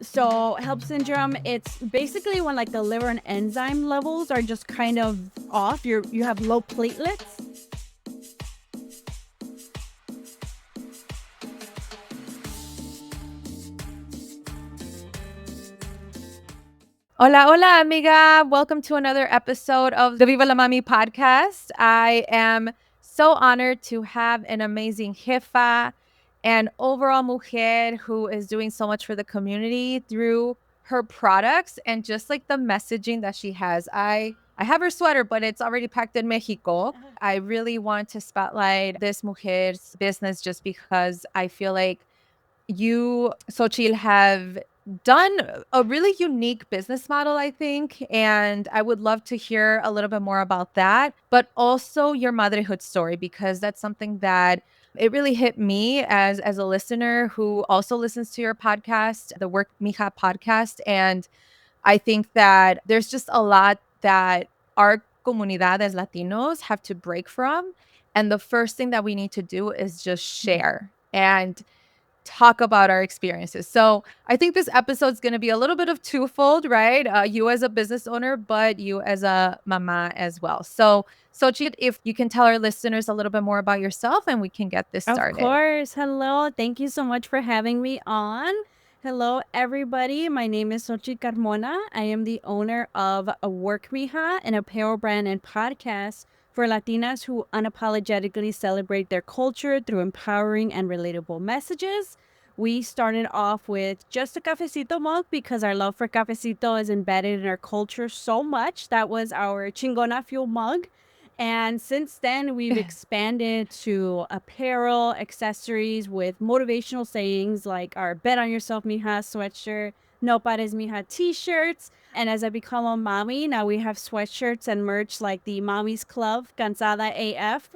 So HELLP syndrome, it's basically when like the liver and enzyme levels are just kind of off. You have low platelets. Hola, hola, amiga. Welcome to another episode of the Viva la Mami podcast. I am so honored to have an amazing jefa and overall mujer who is doing so much for the community through her products and just like the messaging that she has. I have her sweater, but it's already packed in Mexico. I really want to spotlight this mujer's business just because I feel like you, Xochitl, have done a really unique business model, I think. And I would love to hear a little bit more about that, but also your motherhood story, because that's something that it really hit me as a listener who also listens to your podcast, the Werk Mija podcast. And I think that there's just a lot that our comunidad as Latinos have to break from. And the first thing that we need to do is just share and talk about our experiences. So I think this episode is going to be a little bit of twofold, right? You as a business owner, but you as a mama as well. So, Xochitl, if you can tell our listeners a little bit more about yourself and we can get this Of started. course. Hello. Thank you so much for having me on. Hello, everybody. My name is Xochitl Carmona. I am the owner of a Werk Mija, an apparel brand and podcast for Latinas who unapologetically celebrate their culture through empowering and relatable messages. We started off with just a cafecito mug because our love for cafecito is embedded in our culture so much. That was our Chingona Fuel mug. And since then, we've expanded to apparel, accessories with motivational sayings like our Bet on Yourself Mija sweatshirt, No Pares Mija t-shirts. And as I become a mommy, now we have sweatshirts and merch like the Mommy's Club, Cansada AF,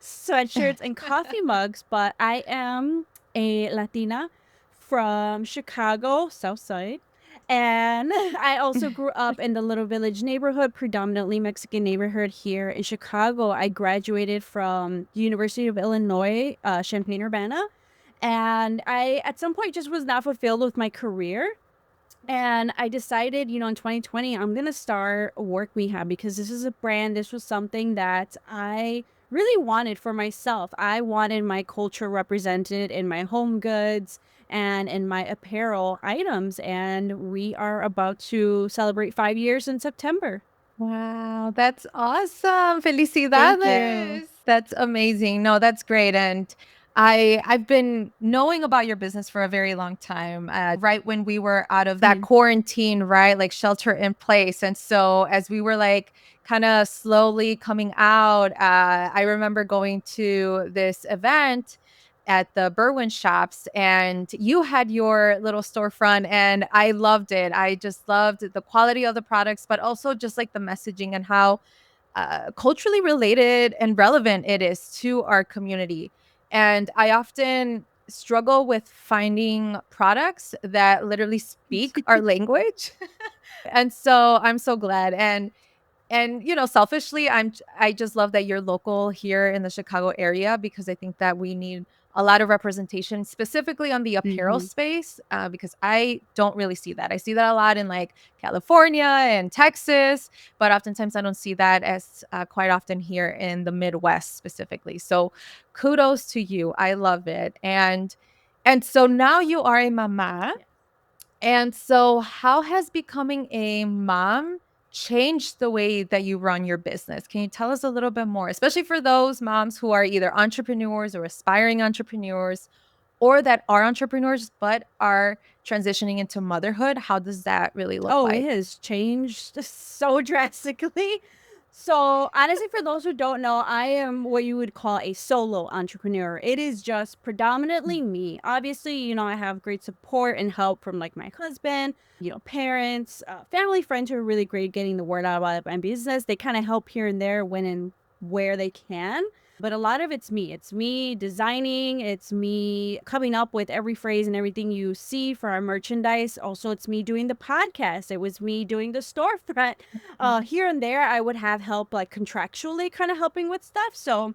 sweatshirts and coffee mugs. But I am a Latina from Chicago, South Side. And I also grew up in the Little Village neighborhood, predominantly Mexican neighborhood here in Chicago. I graduated from University of Illinois, Champaign-Urbana. And I, at some point, just was not fulfilled with my career. And I decided, in 2020, I'm going to start Werk Mija because this is a brand. This was something that I really wanted for myself. I wanted my culture represented in my home goods and in my apparel items. And we are about to celebrate 5 years in September. Wow, that's awesome. Thank you. Felicidades. That's amazing. No, that's great. And I've been knowing about your business for a very long time. Right when we were out of that quarantine, right? Like shelter in place. And so as we were like kind of slowly coming out, I remember going to this event at the Berwyn shops and you had your little storefront and I loved it. I just loved the quality of the products, but also just like the messaging and how culturally related and relevant it is to our community. And I often struggle with finding products that literally speak our language. And so I'm so glad. And selfishly, I just love that you're local here in the Chicago area because I think that we need a lot of representation, specifically on the apparel Mhm. space, because I don't really see that. I see that a lot in like California and Texas, but oftentimes I don't see that as quite often here in the Midwest specifically. So kudos to you. I love it. And so now you are a mama. Yeah. And so, how has becoming a mom changed the way that you run your business? Can you tell us a little bit more, especially for those moms who are either entrepreneurs or aspiring entrepreneurs, or that are entrepreneurs but are transitioning into motherhood? How does that really look Oh, it like? has changed so drastically. So, honestly, for those who don't know, I am what you would call a solo entrepreneur. It is just predominantly me. Obviously, I have great support and help from like my husband, parents, family, friends who are really great getting the word out about my business. They kind of help here and there when and where they can. But a lot of it's me. It's me designing. It's me coming up with every phrase and everything you see for our merchandise. Also, it's me doing the podcast. It was me doing the storefront. Here and there, I would have help like contractually kind of helping with stuff. So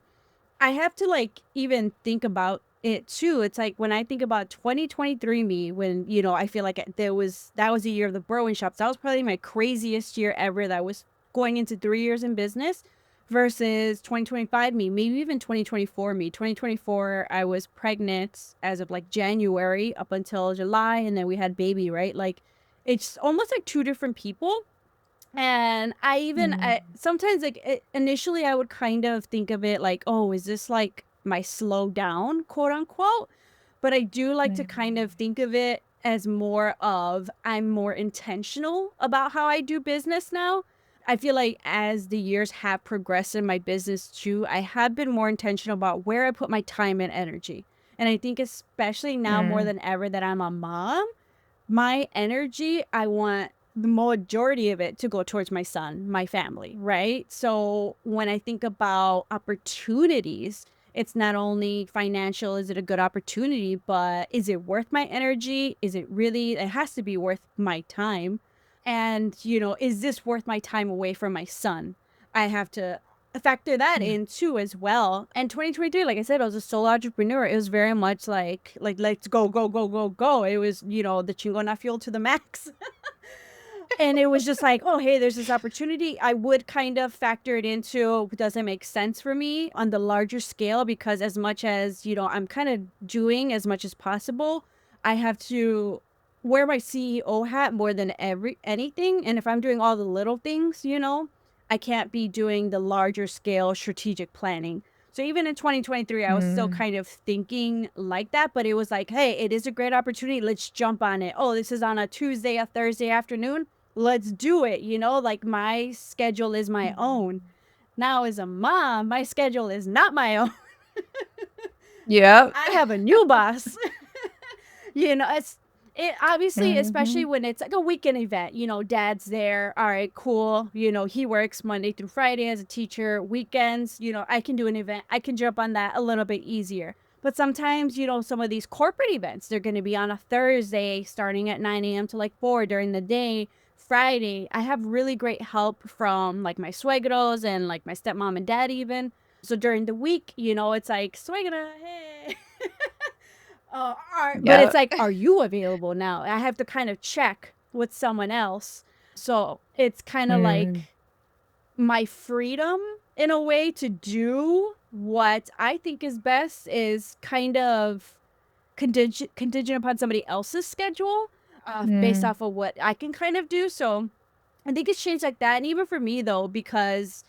I have to like even think about it too. It's like when I think about 2023 me, when, you know, I feel like that was the year of the Berwin shops. That was probably my craziest year ever. That was going into 3 years in business versus 2025 me, maybe even 2024 me. 2024, I was pregnant as of like January up until July, and then we had baby, right? Like it's almost like two different people. And I even sometimes like initially I would kind of think of it like, oh, is this like my slow down, quote unquote? But I do like to kind of think of it as more of I'm more intentional about how I do business now. I feel like as the years have progressed in my business too, I have been more intentional about where I put my time and energy. And I think especially now more than ever that I'm a mom, my energy, I want the majority of it to go towards my son, my family, right? So when I think about opportunities, it's not only financial, is it a good opportunity, but is it worth my energy? Is it really, it has to be worth my time. And, you know, is this worth my time away from my son? I have to factor that in too as well. And 2023, like I said, I was a solo entrepreneur. It was very much like let's go, go, go, go, go. It was, you know, the chingona fuel to the max. And it was just like, oh, hey, there's this opportunity. I would kind of factor it into, does it make sense for me on the larger scale? Because as much as, you know, I'm kind of doing as much as possible, I have to wear my CEO hat more than anything. And if I'm doing all the little things, you know, I can't be doing the larger scale strategic planning. So even in 2023, I was still kind of thinking like that, but it was like, hey, it is a great opportunity. Let's jump on it. Oh, this is on a Tuesday, a Thursday afternoon. Let's do it. You know, like my schedule is my own. Now, as a mom, my schedule is not my own. Yep. I have a new boss. You know, it obviously, especially when it's like a weekend event, you know, dad's there. All right, cool. You know, he works Monday through Friday as a teacher. Weekends, you know, I can do an event. I can jump on that a little bit easier. But sometimes, you know, some of these corporate events, they're going to be on a Thursday starting at 9 a.m. to like 4 during the day. Friday, I have really great help from like my suegros and like my stepmom and dad even. So during the week, you know, it's like, suegra, hey. But it's Yep. like, are you available now? I have to kind of check with someone else. So it's kind of like my freedom in a way to do what I think is best is kind of contingent upon somebody else's schedule based off of what I can kind of do. So I think it's changed like that. And even for me, though, because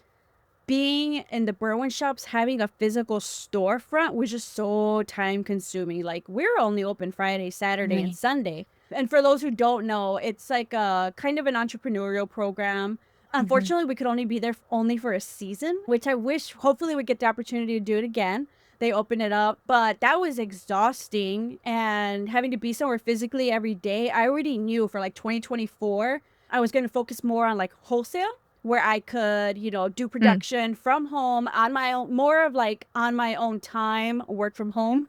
being in the Berwin shops, having a physical storefront was just so time consuming. Like we're only open Friday, Saturday, and Sunday. And for those who don't know, it's like a kind of an entrepreneurial program. Unfortunately, we could only be there only for a season, which I wish hopefully we get the opportunity to do it again. They open it up, but that was exhausting and having to be somewhere physically every day. I already knew for like 2024, I was going to focus more on like wholesale where I could, you know, do production from home on my own, more of like on my own time, work from home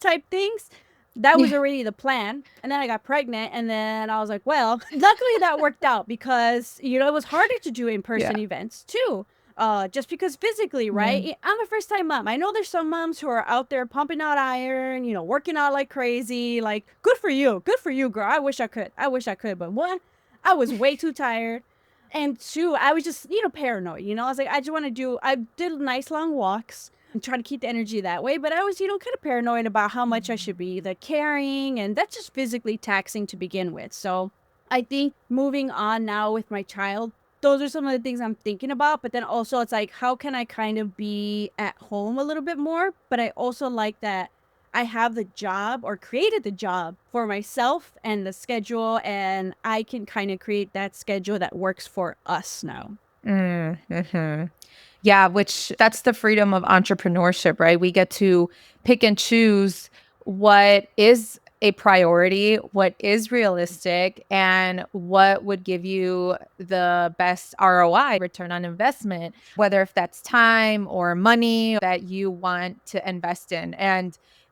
type things. That was already the plan. And then I got pregnant. And then I was like, well, luckily that worked out because, you know, it was harder to do in person events too. Just because physically, right? I'm a first time mom. I know there's some moms who are out there pumping out iron, you know, working out like crazy. Like, good for you. Good for you, girl. I wish I could. I wish I could. But one, I was way too tired. And two, I was just, you know, paranoid. You know, I was like, I just want to do, I did nice long walks and try to keep the energy that way. But I was, you know, kind of paranoid about how much I should be the carrying. And that's just physically taxing to begin with. So I think moving on now with my child, those are some of the things I'm thinking about. But then also it's like, how can I kind of be at home a little bit more? But I also like that I have the job or created the job for myself and the schedule, and I can kind of create that schedule that works for us now. Yeah, which that's the freedom of entrepreneurship, right? We get to pick and choose what is a priority, what is realistic, and what would give you the best ROI, return on investment, whether if that's time or money that you want to invest in.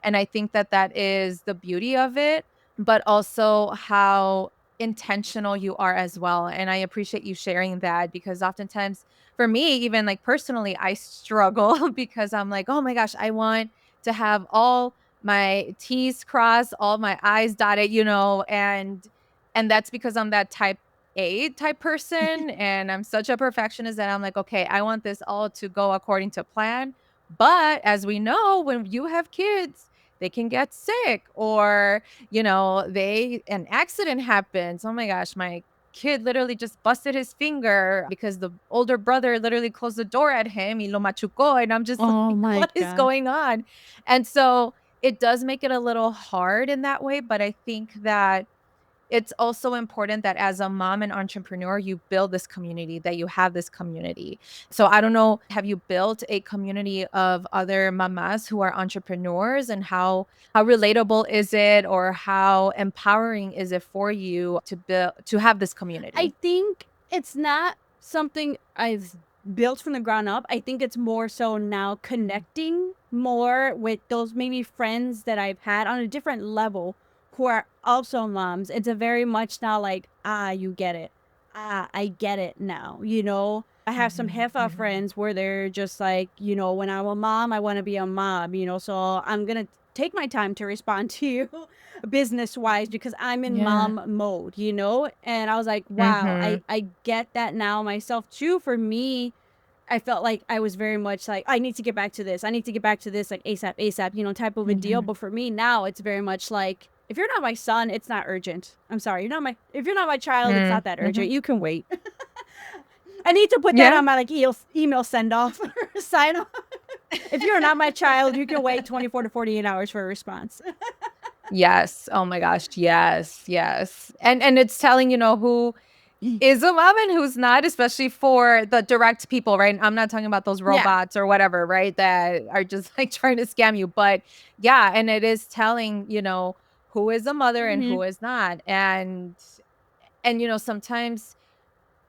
And I think that that is the beauty of it, but also how intentional you are as well. And I appreciate you sharing that because oftentimes for me, even like personally, I struggle because I'm like, oh my gosh, I want to have all my T's crossed, all my I's dotted, and that's because I'm that type A type person, and I'm such a perfectionist that I'm like, okay, I want this all to go according to plan. But as we know, when you have kids, they can get sick, or an accident happens. Oh my gosh, my kid literally just busted his finger because the older brother literally closed the door at him, y lo machucó, and I'm just Oh like, my what is God. going on? And so it does make it a little hard in that way, but I think that it's also important that as a mom and entrepreneur, you build this community, that you have this community. So I don't know, have you built a community of other mamas who are entrepreneurs, and how relatable is it, or how empowering is it for you to have this I community? think it's not something I've built from the ground up. I think it's more so now connecting more with those maybe friends that I've had on a different level who are also moms. It's a very much now like, you get it. I get it now. I have some Mhm, Hefa mhm. friends where they're just like, when I'm a mom, I want to be a mom, so I'm going to take my time to respond to you business wise because I'm in Yeah. mom mode, and I was like, wow, Mhm. I get that now myself too. For me, I felt like I was very much like, I need to get back to this. I need to get back to this like ASAP, ASAP, type of a deal. Mhm. But for me now, it's very much like, if you're not my son, it's not urgent. I'm sorry. If you're not my child, it's not Mm, that urgent. mhm. You can wait. I need to put that Yeah. on my like email send off or sign off. If you're not my child, you can wait 24 to 48 hours for a response. Yes. Oh my gosh. Yes. Yes. And it's telling, who is a mom and who's not, especially for the direct people, right? I'm not talking about those Yeah. robots or whatever, right? That are just like trying to scam you. But yeah, and it is telling, who is a mother and Mm-hmm. who is not. And sometimes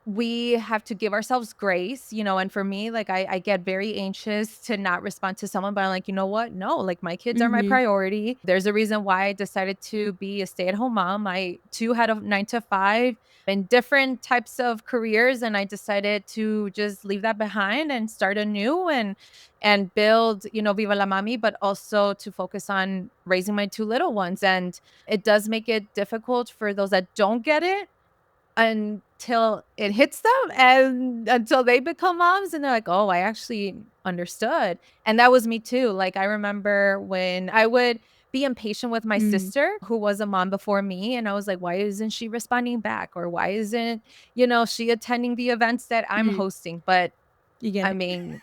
we have to give ourselves grace, and for me, like I get very anxious to not respond to someone, but I'm like, you know what? No, like my kids are my Mm-hmm. priority. There's a reason why I decided to be a stay-at-home mom. I too had a 9 to 5 in different types of careers, and I decided to just leave that behind and start anew and build, Viva la Mami, but also to focus on raising my two little ones. And it does make it difficult for those that don't get it until it hits them and until they become moms and they're like, "Oh, I actually understood." And that was me too. Like, I remember when I would be impatient with my sister who was a mom before me, and I was like, "Why isn't she responding back? Or why isn't, she attending the events that I'm Mm-hmm. hosting?" But You get I it. mean,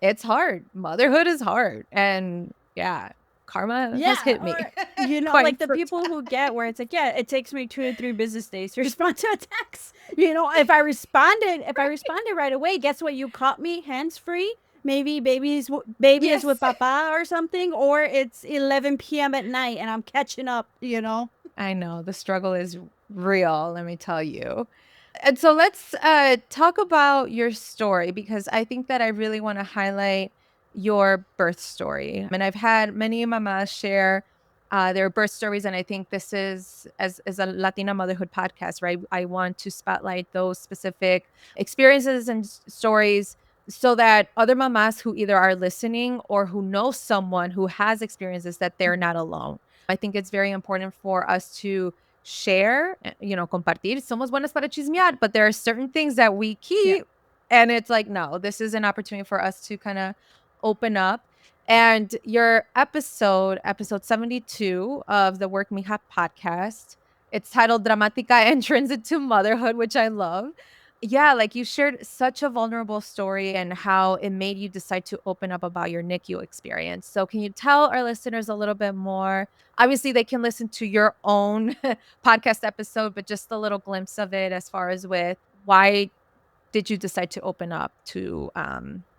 it's hard. Motherhood is hard. And yeah, karma has Yeah, hit me or quite like the for people who get where it's like, yeah, it takes me 2 to 3 business days to respond to a text. If I responded right away, guess what? You caught me hands free. Maybe baby is with Yes. papa or something, or it's 11 p.m. at night and I'm catching up. I know the struggle is real, let me tell you. And so let's talk about your story, because I think that I really want to highlight your birth story. And I've had many mamas share their birth stories, and I think this is as a Latina motherhood podcast, right? I want to spotlight those specific experiences and stories so that other mamas who either are listening or who know someone who has experiences, that they're not alone. I think it's very important for us to share, compartir. Somos buenas para chismear, but there are certain things that we Yeah. keep. And it's like, no, this is an opportunity for us to kind of open up. And your episode 72 of the Werk Mija podcast, it's titled Dramatica Entrance into Motherhood, which I love. Yeah, like you shared such a vulnerable story and how it made you decide to open up about your NICU experience. So, can you tell our listeners a little bit more? Obviously, they can listen to your own podcast episode, but just a little glimpse of it as far as with why did you decide to open up to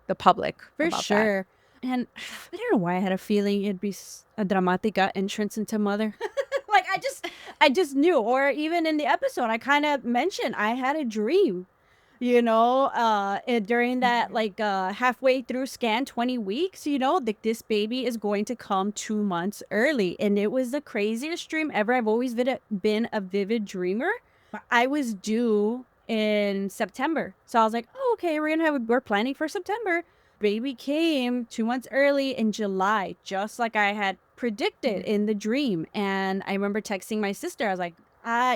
the public For about that? sure. And I don't know why I had a feeling it'd be a dramatica entrance into mother. Like I just knew. Or even in the episode, I kind of mentioned I had a dream. During that Mhm. like halfway through scan 20 weeks, like this baby is going to come 2 months early, and it was the craziest dream ever. I've always been a vivid dreamer. I was due in September, so I was like, oh, okay, we're planning for September. Baby came 2 months early in July, just like I had predicted in the dream. And I remember texting my sister. I was like,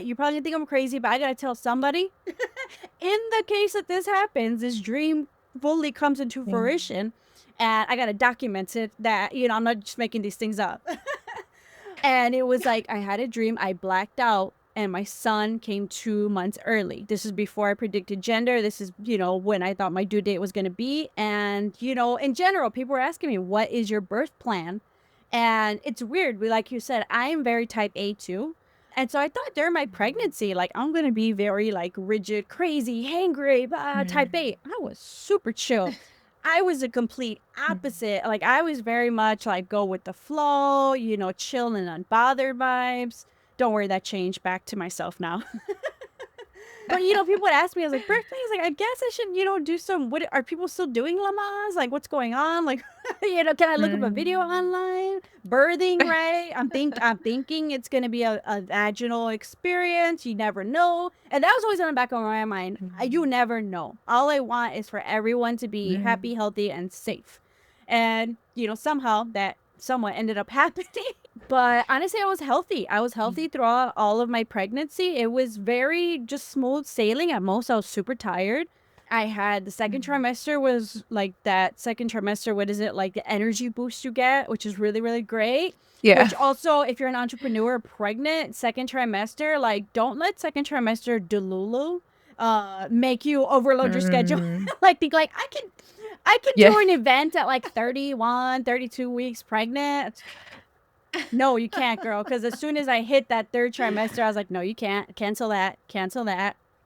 you probably think I'm crazy, but I got to tell somebody. In the case that this happens, this dream fully comes into fruition. And I got to document it that, I'm not just making these things up. And it was like, I had a dream, I blacked out, and my son came 2 months early. This is before I predicted gender. This is, when I thought my due date was going to be. And, in general, people were asking me, what is your birth plan? And it's weird. Like you said, I am very type A too. And so I thought during my pregnancy, like, I'm going to be very, like, rigid, crazy, hangry, type A. I was super chill. I was a complete opposite. Like, I was very much like go with the flow, chill and unbothered vibes. Don't worry, that changed back to myself now. But, people would ask me, I was like, birthdays, like, I guess I should, do some, what, are people still doing lamas? Like, what's going on? Like, can I look up a video online? Birthing, right? I'm thinking it's going to be a vaginal experience. You never know. And that was always in the back of my mind. You never know. All I want is for everyone to be happy, healthy, and safe. And, somehow that somewhat ended up happening. But honestly, I was healthy. I was healthy throughout all of my pregnancy. It was very just smooth sailing. At most, I was super tired. I had the second trimester was like that second trimester. What is it? Like the energy boost you get, which is really, really great. Yeah. Which also, if you're an entrepreneur pregnant, second trimester, like don't let second trimester delulu make you overload your schedule. Like think like I can do an event at like 31, 32 weeks pregnant. No, you can't, girl. Because as soon as I hit that third trimester, I was like, no, you can't. Cancel that.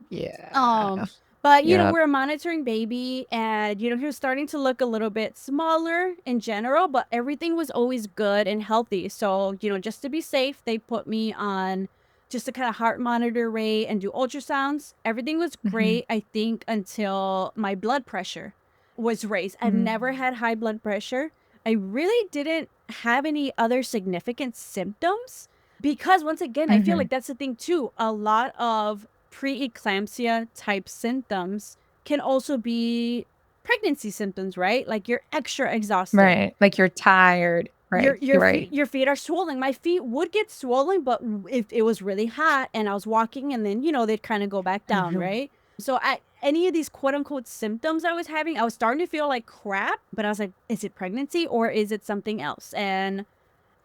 Yeah. But, we're monitoring baby and, he was starting to look a little bit smaller in general, but everything was always good and healthy. So, just to be safe, they put me on just to kind of heart monitor rate and do ultrasounds. Everything was great, I think, until my blood pressure was raised. I've never had high blood pressure. I really didn't have any other significant symptoms because once again, I feel like that's the thing too. A lot of preeclampsia type symptoms can also be pregnancy symptoms, right? Like you're extra exhausted. Right. Like you're tired. Right. Your feet are swollen. My feet would get swollen, but if it was really hot and I was walking and then, they'd kind of go back down, right? So any of these quote unquote symptoms I was having, I was starting to feel like crap, but I was like, is it pregnancy or is it something else? And,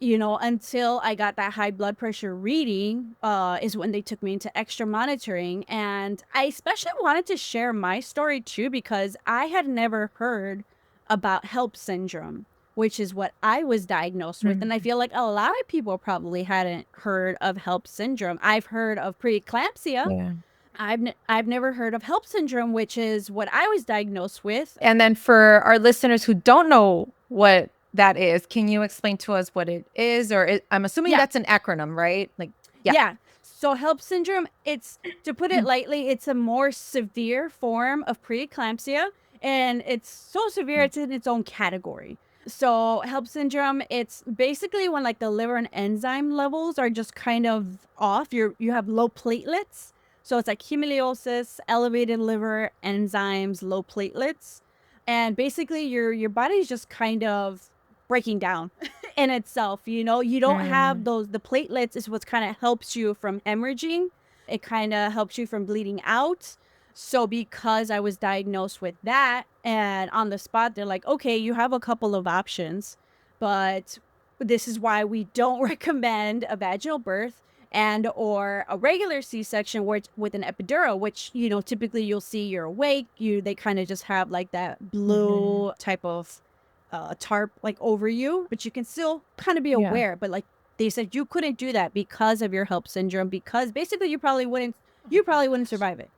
until I got that high blood pressure reading, is when they took me into extra monitoring. And I especially wanted to share my story too, because I had never heard about HELLP syndrome, which is what I was diagnosed with. And I feel like a lot of people probably hadn't heard of HELLP syndrome. I've heard of preeclampsia. Yeah. I've never heard of HELLP syndrome, which is what I was diagnosed with. And then for our listeners who don't know what that is, can you explain to us what it is? Or I'm assuming that's an acronym, right? Like, yeah. So HELLP syndrome, it's, to put it lightly, it's a more severe form of preeclampsia. And it's so severe, it's in its own category. So HELLP syndrome, it's basically when like the liver and enzyme levels are just kind of off. You have low platelets. So it's like hemolysis, elevated liver enzymes, low platelets. And basically your body's just kind of breaking down in itself. You don't have those, the platelets is what kind of helps you from hemorrhaging. It kind of helps you from bleeding out. So because I was diagnosed with that and on the spot, they're like, okay, you have a couple of options, but this is why we don't recommend a vaginal birth and or a regular C-section with an epidural, which, typically you'll see you're awake. They kind of just have like that blue type of tarp like over you, but you can still kind of be aware. But like they said, you couldn't do that because of your HELLP syndrome, because basically you probably wouldn't survive it.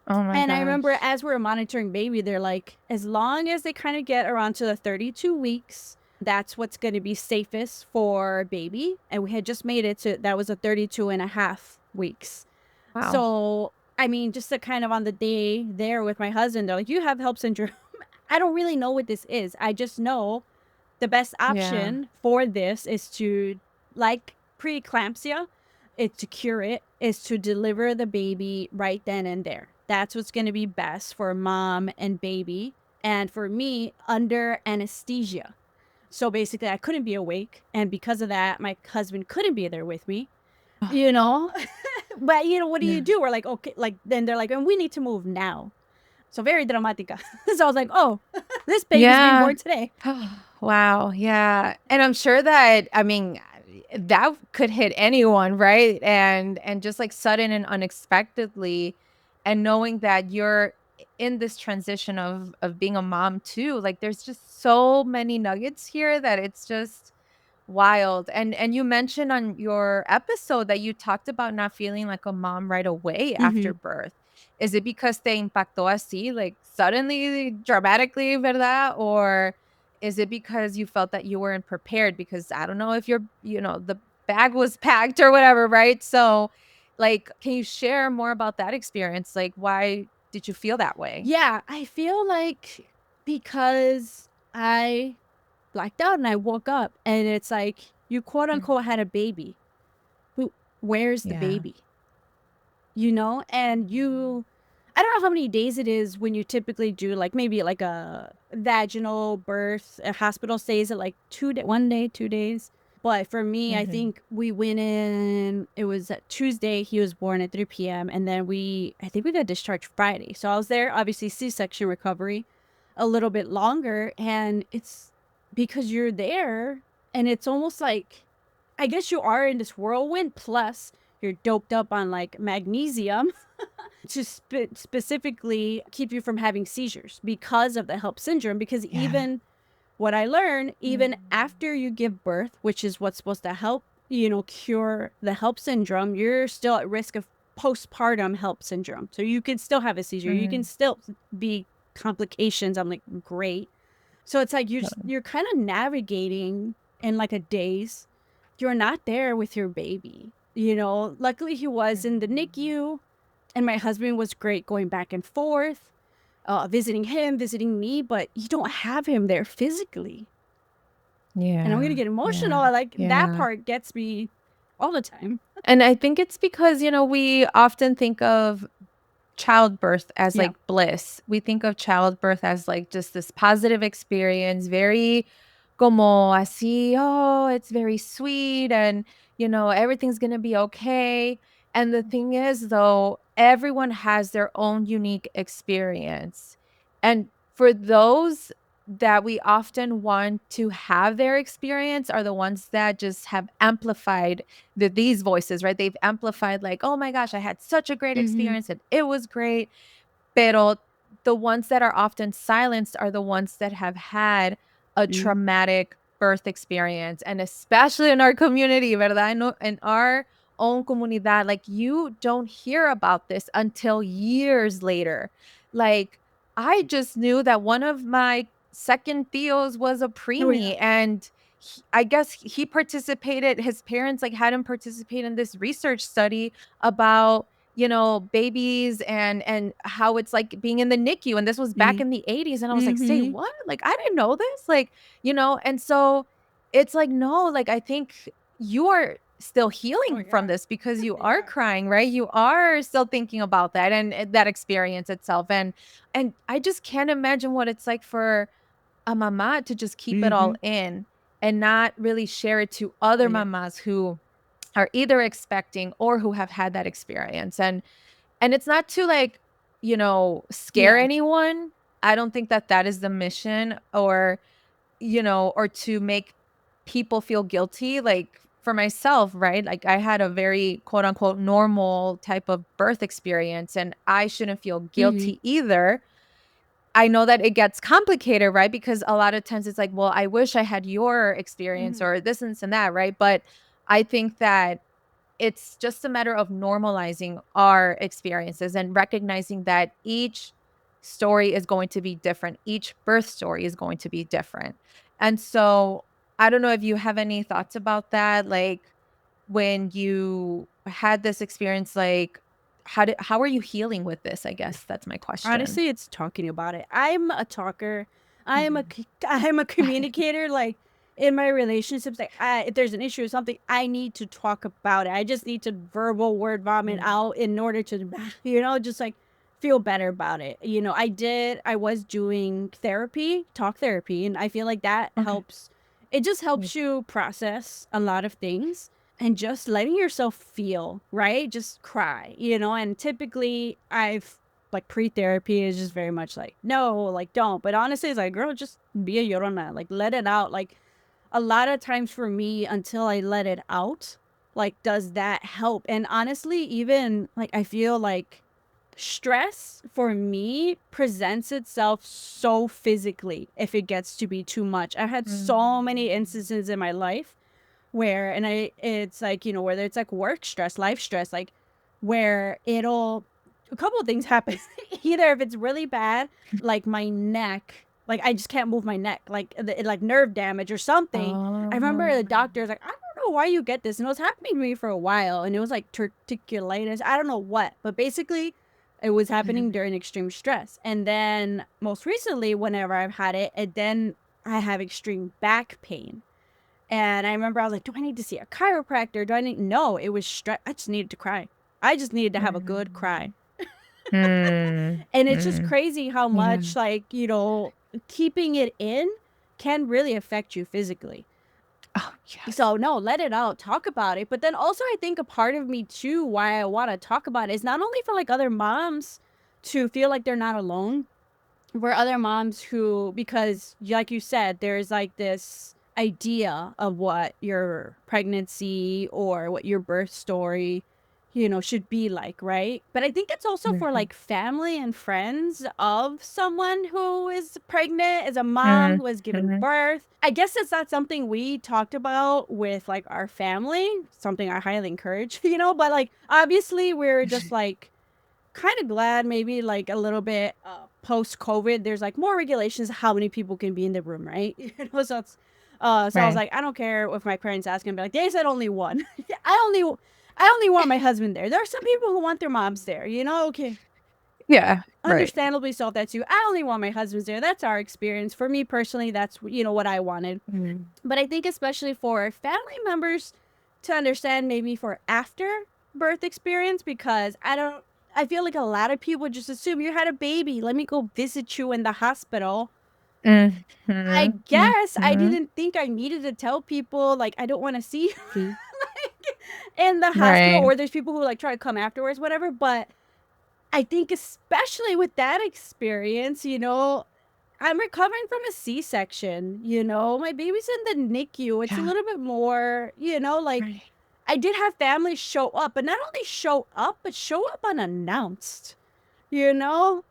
Oh my and gosh. I remember as we were monitoring baby, they're like, as long as they kind of get around to the 32 weeks, that's what's going to be safest for baby. And we had just made it to, that was a 32 and a half weeks. Wow. So, I mean, just to kind of on the day there with my husband, they're like, you have HELLP syndrome. I don't really know what this is. I just know the best option for this is to, like preeclampsia, to cure it, is to deliver the baby right then and there. That's what's going to be best for mom and baby. And for me, under anesthesia. So basically, I couldn't be awake. And because of that, my husband couldn't be there with me, you know? But, what do Yeah. you do? We're like, okay. Like, then they're like, and we need to move now. So very dramatica. So I was like, oh, this baby's being Yeah. born today. Wow. Yeah. And I'm sure that, I mean, that could hit anyone, right? And just like sudden and unexpectedly, and knowing that you're in this transition of being a mom too. Like there's just so many nuggets here that it's just wild. And you mentioned on your episode that you talked about not feeling like a mom right away Mm-hmm. after birth. Is it because te impactó así, like suddenly, dramatically, verdad? Or is it because you felt that you weren't prepared? Because I don't know if the bag was packed or whatever, right? So, like, can you share more about that experience? Like, why did you feel that way? Yeah, I feel like because I blacked out and I woke up and it's like you quote Mm. unquote had a baby. Where's the Yeah. baby? And I don't know how many days it is when you typically do like maybe like a vaginal birth. A hospital stays at like 1 day, 2 days. But for me, I Mhm. think we went in, it was Tuesday, he was born at 3 p.m. And then I think we got discharged Friday. So I was there, obviously C-section recovery, a little bit longer. And it's because you're there and it's almost like, I guess you are in this whirlwind, plus you're doped up on like magnesium to specifically keep you from having seizures because of the HELLP syndrome. Because Yeah. even what I learned, even Mm. after you give birth, which is what's supposed to help, cure the HELLP syndrome, you're still at risk of postpartum HELLP syndrome. So you can still have a seizure. You can Mhm. still be complications. I'm like, great. So it's like you're kind of navigating in like a daze. You're not there with your baby. Luckily he was in the NICU and my husband was great going back and forth, visiting him, visiting me, but you don't have him there physically. And I'm going to Yeah. get emotional. Yeah. I like that Yeah. part gets me all the time. And I think it's because, we often think of childbirth as Yeah. like bliss. We think of childbirth as like just this positive experience, very como así, oh, it's very sweet and everything's going to be okay. And the thing is though, everyone has their own unique experience. And for those that we often want to have their experience are the ones that just have amplified these voices, right? They've amplified like, "Oh my gosh, I had such a great Mm-hmm. experience and it was great." Pero the ones that are often silenced are the ones that have had a Mm-hmm. traumatic birth experience, and especially in our community, ¿verdad? No, in our own comunidad, like you don't hear about this until years later. Like I just knew that one of my second tios was a Oh, yeah. preemie, and I guess he participated. His parents like had him participate in this research study about babies and how it's like being in the NICU. And this was back in the 80s. And I was like, say Mm-hmm. what? Like, I didn't know this. Like, and so it's like, no, like, I think you are still Oh, healing from yeah. this because you are Yeah. crying, right? You are still thinking about that and that experience itself. And I just can't imagine what it's like for a mama to just keep it Mm-hmm. all in and not really share it to Oh, other yeah. mamas who are either expecting or who have had that experience. And it's not to like, scare Yeah. anyone. I don't think that that is the mission or to make people feel guilty. Like for myself, right? Like I had a very quote unquote normal type of birth experience and I shouldn't feel Mm-hmm. guilty either. I know that it gets complicated, right? Because a lot of times it's like, well, I wish I had your experience Mm-hmm. or this and that, right? But I think that it's just a matter of normalizing our experiences and recognizing that each story is going to be different. Each birth story is going to be different. And so I don't know if you have any thoughts about that. Like when you had this experience, like how are you healing with this? I guess that's my question. Honestly, it's talking about it. I'm a talker. I am a Mhm. I am a communicator. Like in my relationships, like if there's an issue or something, I need to talk about it. I just need to verbal word vomit Mm. out in order to, just like feel better about it. I was doing therapy, talk therapy, and I feel like that Okay. helps it just helps you process a lot of things and just letting yourself feel, right? Just cry, and typically I've like pre-therapy is just very much like, no, like don't. But honestly, it's like, girl, just be a llorona, like let it out. Like a lot of times for me, until I let it out, like does that help? And honestly, even like I feel like stress for me presents itself so physically if it gets to be too much. I've had so many instances in my life where, and it's like, whether it's like work stress, life stress, like where a couple of things happen. Either if it's really bad, like my neck, like I just can't move my neck, like like nerve damage or something. I remember the doctor's like, I don't know why you get this. And it was happening to me for a while. And it was like torticulitis. I don't know what. But basically, it was happening during extreme stress. And then most recently, whenever I've had it, and then I have extreme back pain. And I remember I was like, do I need to see a chiropractor? No, it was stress. I just needed to cry. I just needed to have a good cry. And it's just crazy how much like, keeping it in can really affect you physically. Oh, yes. So no, let it out, talk about it. But then also I think a part of me too, why I want to talk about it is not only for like other moms to feel like they're not alone, for other moms who, because like you said, there's like this idea of what your pregnancy or what your birth story should be like, right? But I think it's also for like family and friends of someone who is pregnant, as a mom who has given birth. I guess it's not something we talked about with like our family, something I highly encourage, but like obviously we're just like kind of glad maybe like a little bit post COVID, there's like more regulations how many people can be in the room, right? So it's so I was like, I don't care if my parents ask, and be like, they said only one. I only want my husband there. There are some people who want their moms there, okay. Yeah, Understandably so, that's you. I only want my husband there. That's our experience. For me personally, that's what I wanted. But I think especially for family members to understand, maybe for after birth experience, because I feel like a lot of people just assume you had a baby, let me go visit you in the hospital. I guess I didn't think I needed to tell people like I don't want to see you in the hospital, or there's people who like try to come afterwards, whatever. But I think especially with that experience, I'm recovering from a C-section, my baby's in the NICU. It's a little bit more, like I did have families show up, but not only show up, but show up unannounced, like, oh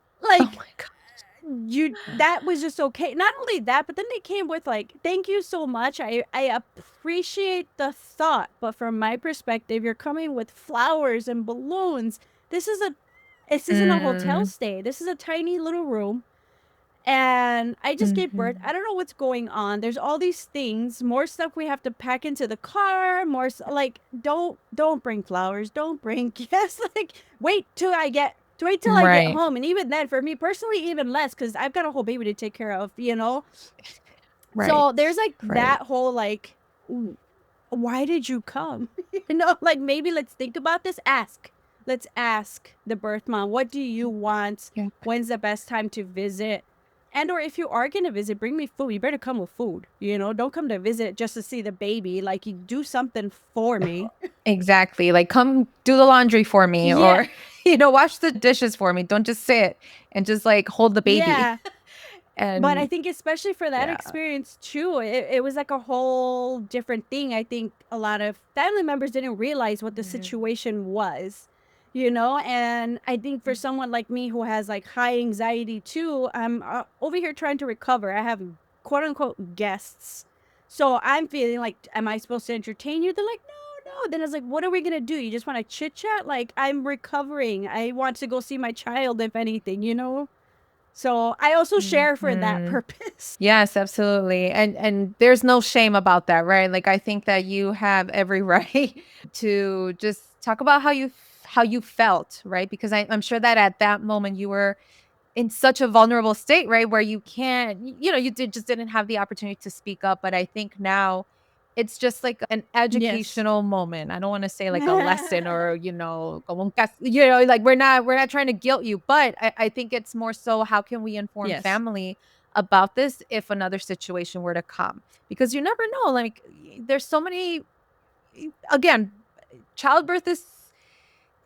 my God. that was just okay. Not only that, but then they came with like, thank you so much. I appreciate the thought, but from my perspective, you're coming with flowers and balloons. This isn't a hotel stay. This is a tiny little room. And I just gave birth. I don't know what's going on. There's all these things, more stuff we have to pack into the car, like, don't bring flowers. Don't bring gifts. Like, wait till I get home. And even then, for me personally, even less, because I've got a whole baby to take care of, So there's like that whole like, why did you come? Like maybe let's think about this. Let's ask the birth mom, what do you want? When's the best time to visit? And or if you are going to visit, bring me food. You better come with food. Don't come to visit just to see the baby. Like, you do something for me. Exactly. Like, come do the laundry for me, or, wash the dishes for me. Don't just sit and just like hold the baby. Yeah. But I think especially for that experience too, it was like a whole different thing. I think a lot of family members didn't realize what the situation was. And I think for someone like me who has like high anxiety too, I'm over here trying to recover. I have quote unquote guests. So I'm feeling like, am I supposed to entertain you? They're like, no. Then I was like, what are we going to do? You just want to chit chat? Like, I'm recovering. I want to go see my child, if anything, So I also share for that purpose. Yes, absolutely. And there's no shame about that, right? Like, I think that you have every right to just talk about how you felt, right? Because I'm sure that at that moment you were in such a vulnerable state, right? Where you can't, you just didn't have the opportunity to speak up. But I think now it's just like an educational moment. I don't want to say like a lesson or, como un like we're not trying to guilt you, but I think it's more so how can we inform family about this if another situation were to come, because you never know. Like, there's so many, again, childbirth is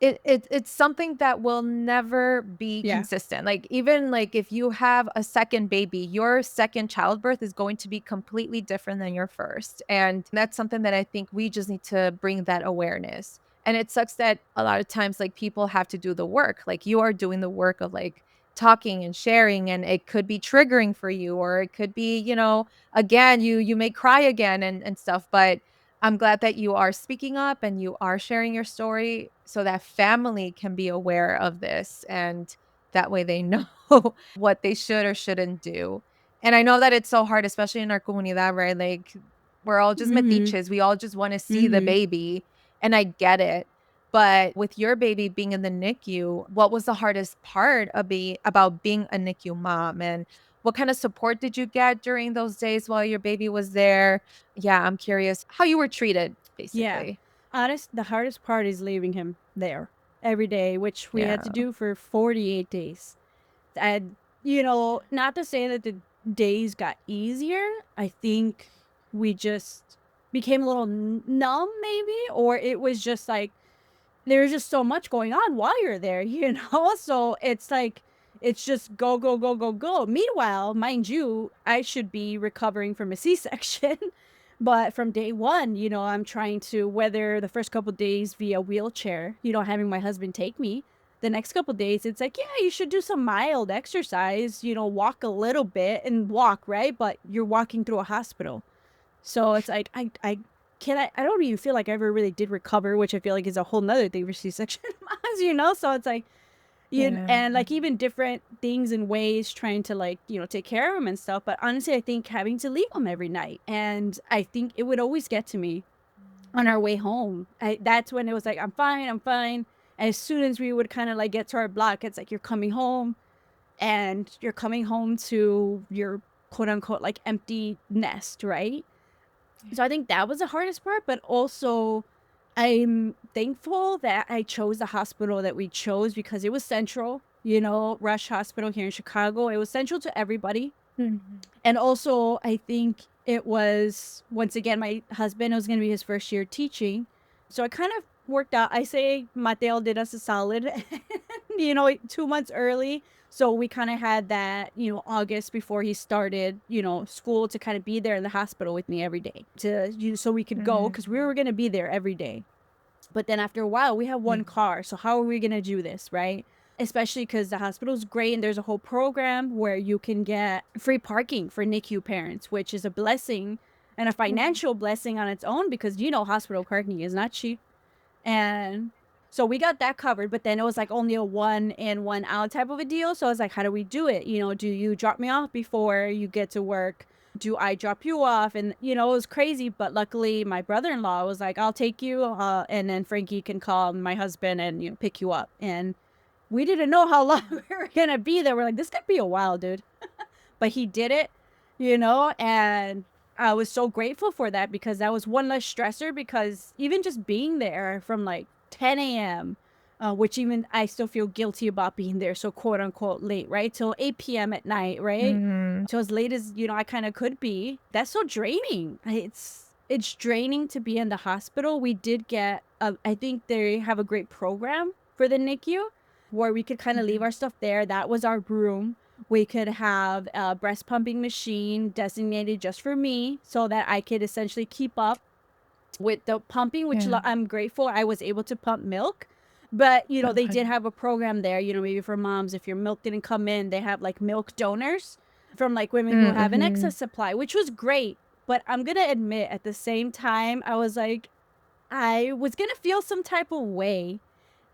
it's something that will never be Yeah. consistent. Like, even like if you have a second baby, your second childbirth is going to be completely different than your first. And that's something that I think we just need to bring that awareness. And it sucks that a lot of times like people have to do the work. Like, you are doing the work of like talking and sharing, and it could be triggering for you, or it could be, again, you may cry again and stuff, but I'm glad that you are speaking up and you are sharing your story so that family can be aware of this, and that way they know what they should or shouldn't do. And I know that it's so hard, especially in our comunidad, right? Like, we're all just Mm-hmm. metiches. We all just want to see the Mm-hmm. baby. And I get it. But with your baby being in the NICU, what was the hardest part about being a NICU mom? And what kind of support did you get during those days while your baby was there? Yeah, I'm curious how you were treated, Yeah. basically. The hardest part is leaving him there every day, which we had Yeah. to do for 48 days. And, not to say that the days got easier. I think we just became a little numb, maybe, or it was just like, there's just so much going on while you're there, So it's like, it's just go, go, go, go, go. Meanwhile, mind you, I should be recovering from a C-section. But from day one, I'm trying to weather the first couple days via wheelchair, having my husband take me. The next couple days, it's like, yeah, you should do some mild exercise, walk a little bit and walk, right? But you're walking through a hospital. So it's like, I don't even feel like I ever really did recover, which I feel like is a whole nother thing for C-section moms. So it's like, Yeah. and like even different things and ways trying to like, take care of him and stuff. But honestly, I think having to leave him every night. And I think it would always get to me on our way home. That's when it was like, I'm fine, I'm fine. And as soon as we would kind of like get to our block, it's like, you're coming home, and you're coming home to your quote unquote like empty nest, right? So I think that was the hardest part, but also I'm thankful that I chose the hospital that we chose because it was central, Rush Hospital here in Chicago. It was central to everybody. Mhm. And also, I think it was, once again, my husband, it was going to be his first year teaching. So it kind of worked out. I say Mateo did us a solid, 2 months early. So we kind of had that, August before he started, school, to kind of be there in the hospital with me every day so we could go, because we Mhm. were going to be there every day. But then after a while, we have Yeah. one car. So how are we going to do this, right? Especially because the hospital's great and there's a whole program where you can get free parking for NICU parents, which is a blessing and a Mhm. financial blessing on its own, because, hospital parking is not cheap. And so we got that covered, but then it was like only a 1 in, 1 out type of a deal. So I was like, how do we do it? Do you drop me off before you get to work? Do I drop you off? And, it was crazy. But luckily, my brother in law was like, I'll take you. And then Frankie can call my husband and, pick you up. And we didn't know how long we were going to be there. We're like, this could be a while, dude. But he did it, and I was so grateful for that, because that was one less stressor, because even just being there from like 10 a.m., which even I still feel guilty about being there so quote unquote late, right? Till 8 p.m. at night, right? Mhm. So as late as, I kind of could be. That's so draining. It's draining to be in the hospital. We did get, I think they have a great program for the NICU where we could kind of leave Mhm. our stuff there. That was our room. We could have a breast pumping machine designated just for me so that I could essentially keep up with the pumping, which Yeah. I'm grateful I was able to pump milk. But, they Okay. did have a program there, maybe for moms, if your milk didn't come in, they have like milk donors from like women who have an Mhm. excess supply, which was great. But I'm going to admit, at the same time, I was like, I was going to feel some type of way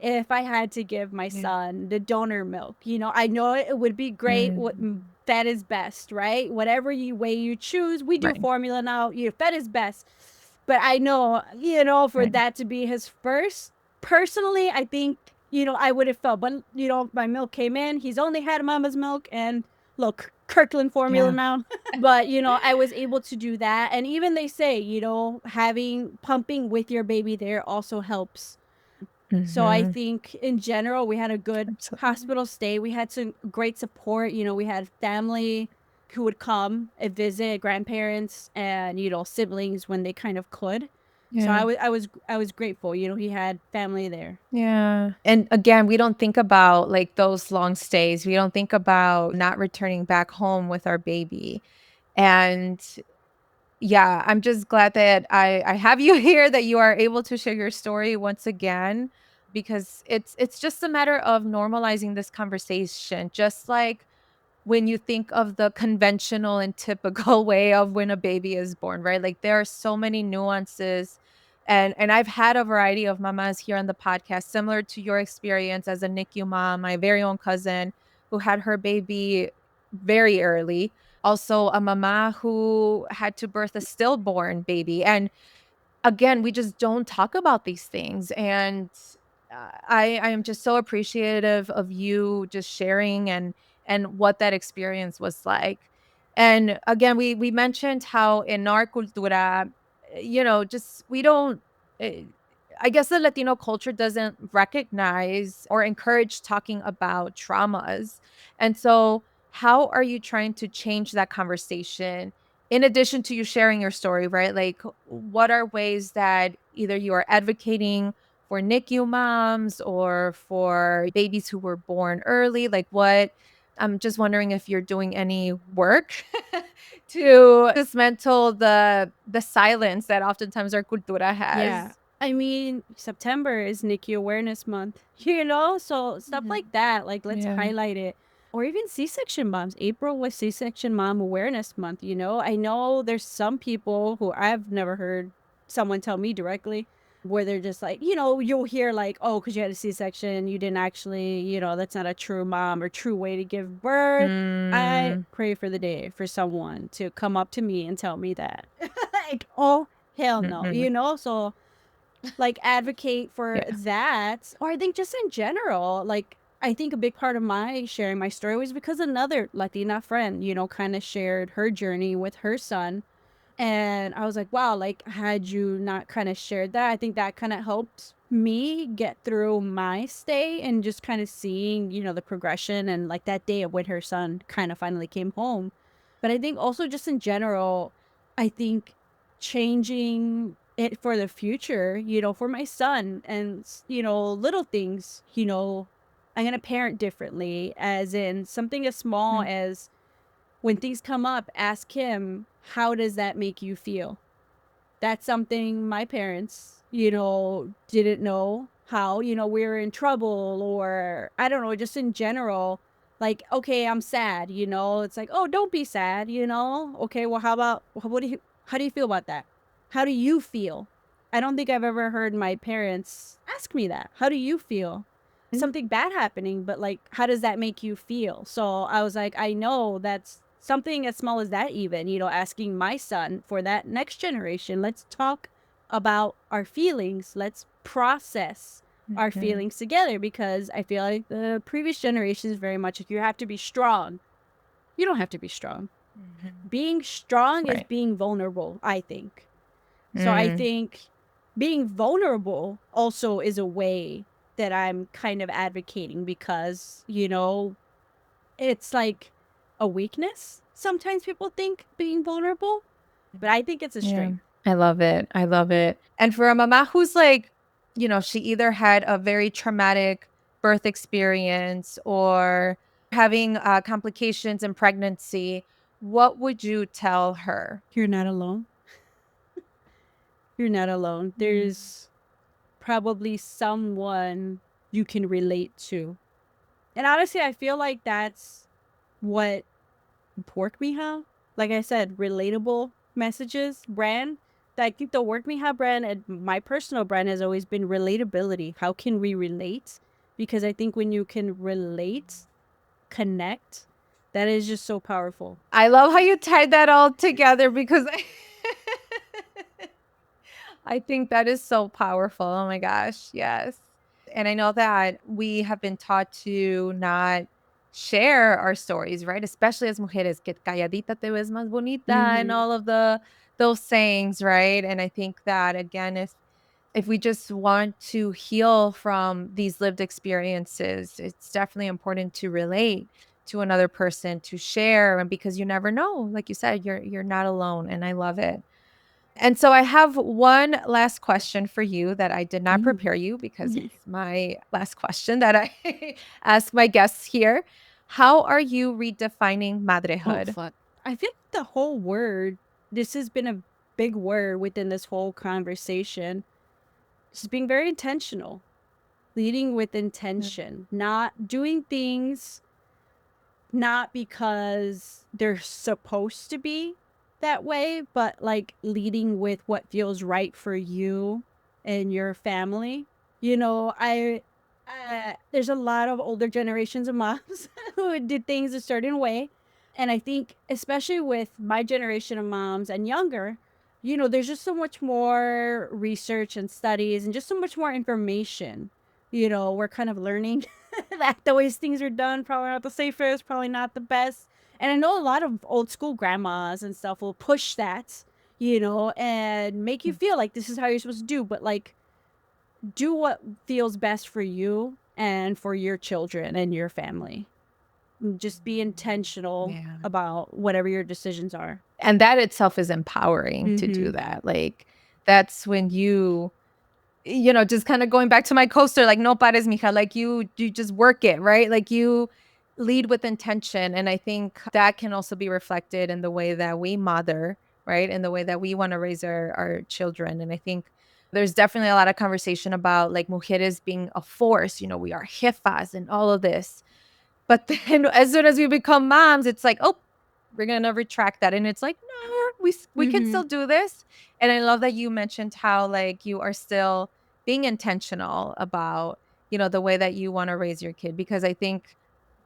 if I had to give my Yeah. son the donor milk. I know it would be great. What Mhm. Fed is best, right? Whatever way you choose, we do Right. formula now. Fed is best. But I know, for Right. that to be his first, personally, I think, I would have felt. But, my milk came in. He's only had mama's milk, and look, Kirkland formula Yeah. now. But, I was able to do that. And even they say, having pumping with your baby there also helps. So I Mhm. think in general, we had a good Absolutely. hospital stay. We had some great support. We had family. who would come and visit grandparents and, you know, siblings when they kind of could. So Yeah. I was grateful. You know, he had family there. Yeah. And again, we don't think about like those long stays. We don't think about not returning back home with our baby. And yeah, I'm just glad that I have you here, that you are able to share your story once again, because it's just a matter of normalizing this conversation. Just like when you think of the conventional and typical way of when a baby is born, right? Like there are so many nuances. And I've had a variety of mamas here on the podcast, similar to your experience as a NICU mom, my very own cousin who had her baby very early. Also, a mama who had to birth a stillborn baby. And again, we just don't talk about these things. And I am just so appreciative of you just sharing and what that experience was like. And again, we mentioned how in our cultura, just we don't. eh, I guess the Latino culture doesn't recognize or encourage talking about traumas. And so, how are you trying to change that conversation? In addition to you sharing your story, right? Like, what are ways that either you are advocating for NICU moms or for babies who were born early? Like, what? I'm just wondering if you're doing any work to dismantle the silence that oftentimes our cultura Yeah. has. I mean, September is NICU Awareness Month, you know? So stuff Mhm. like that, like let's Yeah. highlight it. Or even C-section moms. April was C-section mom awareness month, you know? I know there's some people who I've never heard someone tell me directly where they're just like, you know, you'll hear like, oh, because you had a C-section, you didn't actually, you know, that's not a true mom or true way to give birth. I Mm, pray for the day for someone to come up to me and tell me that. Like, oh, hell no, mhm. you know? So, like, advocate for Yeah. that. Or I think just in general, like, I think a big part of my sharing my story was because another Latina friend, you know, kind of shared her journey with her son. And I was like, wow, like, had you not kind of shared that, I think that kind of helped me get through my stay and just kind of seeing, you know, the progression and like that day of when her son kind of finally came home. But I think also just in general, I think changing it for the future, you know, for my son and, you know, little things, you know, I'm going to parent differently, as in something as small Mm, as when things come up, ask him, how does that make you feel? That's something my parents, you know, didn't know how, you know, we were in trouble or I don't know, just in general. Like, okay, I'm sad, you know, it's like, oh, don't be sad, you know? Okay, well, how do you feel about that? How do you feel? I don't think I've ever heard my parents ask me that. How do you feel? Something bad happening, but like, how does that make you feel? So I was like, I know that's something as small as that, even, you know, asking my son for that next generation. Let's talk about our feelings. Let's process our mhm, feelings together, because I feel like the previous generation is very much like, you have to be strong. You don't have to be strong. mhm. Being strong is Right. being vulnerable, I think. So I Mm, think being vulnerable also is a way that I'm kind of advocating, because, you know, it's like a weakness. Sometimes people think being vulnerable, but I think it's a yeah. strength. I love it. I love it. And for a mama who's like, she either had a very traumatic birth experience or having complications in pregnancy, what would you tell her? You're not alone. You're not alone. Mm, There's probably someone you can relate to. And honestly, I feel like that's what Werk Mija, like I said, relatable messages brand. I think the Werk Mija brand and my personal brand has always been relatability. How can we relate? Because I think when you can relate, connect, that is just so powerful. I love how you tied that all together because I think that is so powerful. Oh my gosh. Yes. And I know that we have been taught to not share our stories, right? Especially as mujeres, que calladita te ves más bonita and Mm-hmm. all of those sayings, right? And I think that again, if we just want to heal from these lived experiences, it's definitely important to relate to another person to share, and because you never know, like you said, you're not alone, and I love it. And so I have one last question for you that I did not prepare you, because it's my last question that I ask my guests here. How are you redefining Oh, motherhood? fuck. I think the whole word, this has been a big word within this whole conversation. Just being very intentional, leading with intention, not doing things not because they're supposed to be that way, but like leading with what feels right for you and your family. You know, there's a lot of older generations of moms who did things a certain way. And I think, especially with my generation of moms and younger, you know, there's just so much more research and studies and just so much more information. You know, we're kind of learning that the ways things are done probably not the safest, probably not the best. And I know a lot of old school grandmas and stuff will push that, you know, and make you feel like this is how you're supposed to do, but like do what feels best for you and for your children and your family. Just be intentional about whatever your decisions are. And that itself is empowering to do that. Like, that's when you know, just kind of going back to my coaster, like, no pares, mija, like you just work it, right? Like, you lead with intention. And I think that can also be reflected in the way that we mother, right? In the way that we want to raise our children. And I think there's definitely a lot of conversation about like mujeres being a force, you know, we are jefas and all of this. But then as soon as we become moms, it's like, oh, we're going to retract that. And it's like, no, we can still do this. And I love that you mentioned how like you are still being intentional about, you know, the way that you want to raise your kid, because I think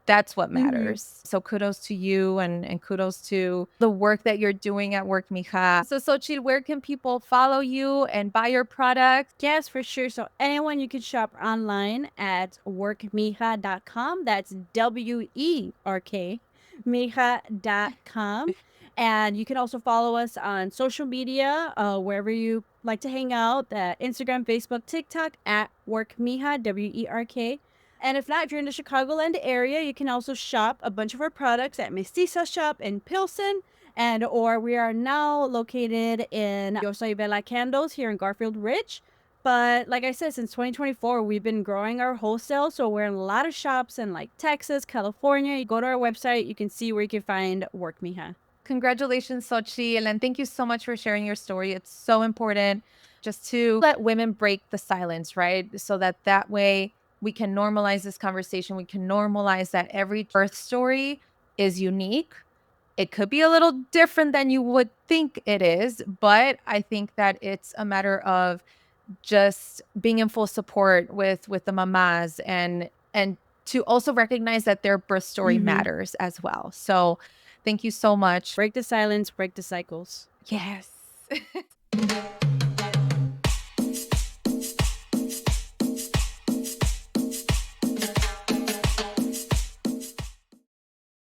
that's what matters. So kudos to you, and kudos to the work that you're doing at Werk Mija. So Xochitl, where can people follow you and buy your product? Yes, for sure. So anyone, you can shop online at werkmija.com. That's WERK, mija.com. And you can also follow us on social media, wherever you like to hang out, Instagram, Facebook, TikTok, at Werk Mija, WERK. And if not, if you're in the Chicagoland area, you can also shop a bunch of our products at Mestiza Shop in Pilsen. And or we are now located in Yo Soy Bella Candles here in Garfield Ridge. But like I said, since 2024, we've been growing our wholesale. So we're in a lot of shops in like Texas, California. You go to our website, you can see where you can find Werk Mija. Congratulations, Xochitl, and thank you so much for sharing your story. It's so important just to let women break the silence, right? So that way we can normalize this conversation. We can normalize that every birth story is unique. It could be a little different than you would think it is, but I think that it's a matter of just being in full support with the mamas, and to also recognize that their birth story matters as well. So thank you so much. Break the silence, break the cycles. Yes.